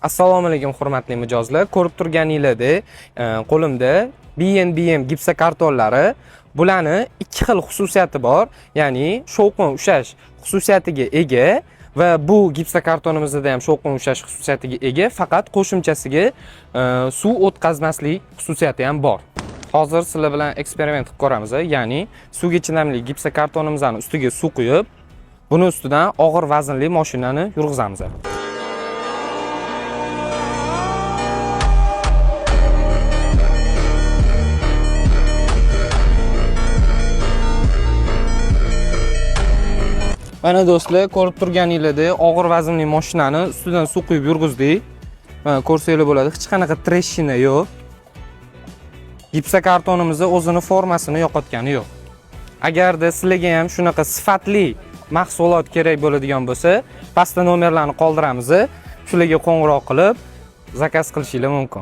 Assalomu alaykum hurmatli mijozlar. Ko'rib turganingizdek, qo'limda BNBM gipsa kartonlari. Bularni ikki xil xususiyati bor, ya'ni shovqin ushlash xususiyatiga ega va bu gipsa kartonimizda ham shovqin ushlash xususiyatiga ega, faqat qo'shimchasiga suv o'tkazmaslik xususiyati ham bor. Hozir sizlar bilan eksperiment qilib ko'ramiz, ya'ni suvga chidamli gipsa kartonimizning ustiga suv quyib, buni ustidan og'ir vaznli mashinani yurg'izamiz. Mana do'stlar, ko'rib turganingizdek, og'ir vaznli mashinani ustidan suv quyib yurg'izdik. Mana ko'rsanglar bo'ladi, hech qanaqa treshina yo'q. Gipsa kartonimizda o'zini formasini yo'qotgani yo'q. Agarda sizlarga ham shunaqa sifatli mahsulot kerak bo'ladigan bo'lsa, pastda nomerlarni qoldiramiz. Shularga qo'ng'iroq qilib zakaz qilishingiz mumkin.